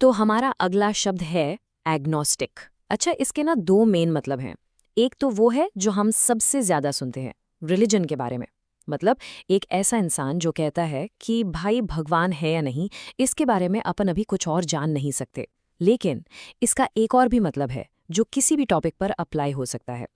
तो हमारा अगला शब्द है एग्नोस्टिक। अच्छा, इसके ना दो मेन मतलब हैं। एक तो वो है जो हम सबसे ज्यादा सुनते हैं, रिलीजन के बारे में। मतलब एक ऐसा इंसान जो कहता है कि भाई भगवान है या नहीं, इसके बारे में अपन अभी कुछ और जान नहीं सकते। लेकिन इसका एक और भी मतलब है जो किसी भी टॉपिक पर अप्लाई हो सकता है।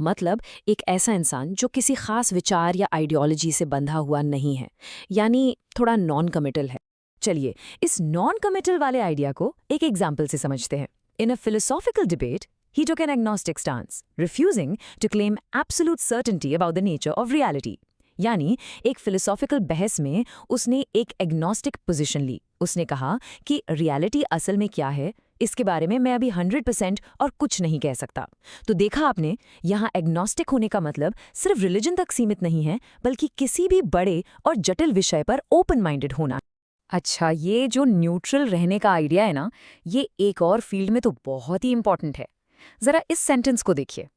मतलब एक ऐसा इंसान जो किसी खास विचार या आइडियोलॉजी से बंधा हुआ नहीं है, यानी थोड़ा नॉन कमिटल है। चलिए, इस नॉन कमिटल वाले आइडिया को एक एग्जाम्पल से समझते हैं। इन अ philosophical debate, he took an agnostic stance, refusing to claim absolute certainty about the nature of reality. यानी एक फिलोसॉफिकल बहस में उसने एक एग्नोस्टिक पोजीशन ली। उसने कहा कि रियलिटी असल में क्या है, इसके बारे में मैं अभी 100% और कुछ नहीं कह सकता। तो देखा आपने, यहाँ एग्नोस्टिक होने का मतलब सिर्फ रिलीजन तक सीमित नहीं है, बल्कि किसी भी बड़े और जटिल विषय पर ओपन माइंडेड होना। अच्छा, ये जो न्यूट्रल रहने का आइडिया है ना, ये एक और फील्ड में तो बहुत ही इंपॉर्टेंट है। जरा इस सेंटेंस को देखिए।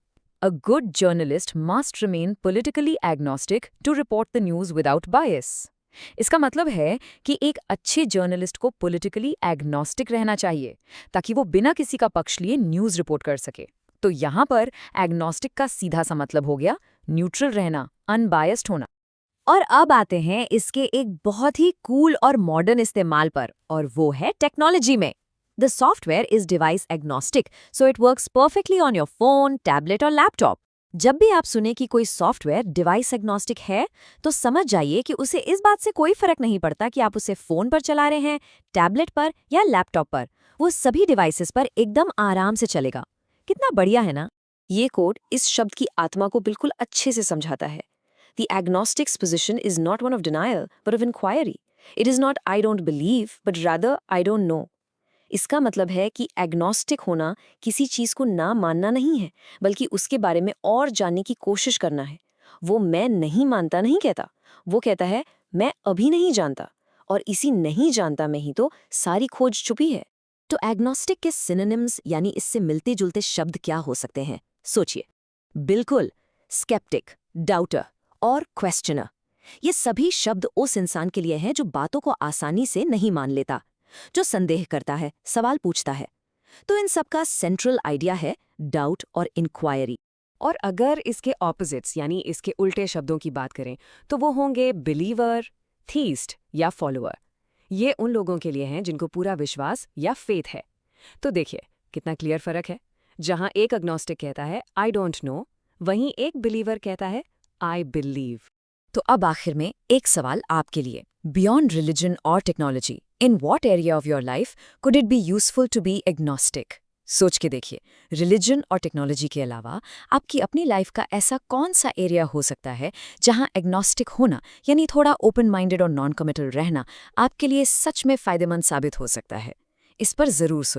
A good journalist must remain politically agnostic to report the news without bias. इसका मतलब है कि एक अच्छे जर्नलिस्ट को पॉलिटिकली एग्नोस्टिक रहना चाहिए, ताकि वो बिना किसी का पक्ष लिए न्यूज रिपोर्ट कर सके। तो यहाँ पर एग्नोस्टिक का सीधा सा मतलब हो गया न्यूट्रल रहना, अनबायस्ड होना। और अब आते हैं इसके एक बहुत ही कूल और मॉडर्न इस्तेमाल पर, और वो है टेक्नोलॉजी में। The software is device agnostic, so it works perfectly on your phone, tablet और लैपटॉप। जब भी आप सुने कि कोई सॉफ्टवेयर डिवाइस एग्नोस्टिक है, तो समझ जाइए कि उसे इस बात से कोई फर्क नहीं पड़ता कि आप उसे फोन पर चला रहे हैं, टैबलेट पर या लैपटॉप पर। वो सभी डिवाइसेस पर एकदम आराम से चलेगा। कितना बढ़िया है ना? ये कोड इस शब्द की आत्मा को बिल्कुल अच्छे से समझाता है। The agnostic's position is not one of denial, but of inquiry. It is not I don't believe, but rather I don't know. इसका मतलब है कि एग्नोस्टिक होना किसी चीज को ना मानना नहीं है, बल्कि उसके बारे में और जानने की कोशिश करना है। वो मैं नहीं मानता नहीं कहता, वो कहता है मैं अभी नहीं जानता, और इसी नहीं जानता में ही तो सारी खोज छुपी है। तो एग्नोस्टिक के सिनोनिम्स यानी इससे मिलते जुलते शब्द क्या हो सकते हैं? सोचिए। बिल्कुल, स्केप्टिक, डाउटर और क्वेश्चनर। ये सभी शब्द उस इंसान के लिए हैं जो बातों को आसानी से नहीं मान लेता, जो संदेह करता है, सवाल पूछता है। तो इन सब का सेंट्रल आइडिया है डाउट और इंक्वायरी। और अगर इसके ऑपोजिट्स यानी इसके उल्टे शब्दों की बात करें, तो वो होंगे बिलीवर, थीस्ट या फॉलोअर। ये उन लोगों के लिए हैं जिनको पूरा विश्वास या फेथ है। तो देखिए कितना क्लियर फर्क है। जहां एक अग्नोस्टिक कहता है आई डोंट नो, वहीं एक बिलीवर कहता है I believe। तो अब आखिर में एक सवाल आपके लिए। Beyond religion or technology, in what area of your life could it be useful to be agnostic? सोच के देखिए, रिलीजन और टेक्नोलॉजी के अलावा आपकी अपनी लाइफ का ऐसा कौन सा एरिया हो सकता है जहां एग्नोस्टिक होना यानी थोड़ा ओपन माइंडेड और नॉन कमिटल रहना आपके लिए सच में फायदेमंद साबित हो सकता है? इस पर जरूर सोचिए।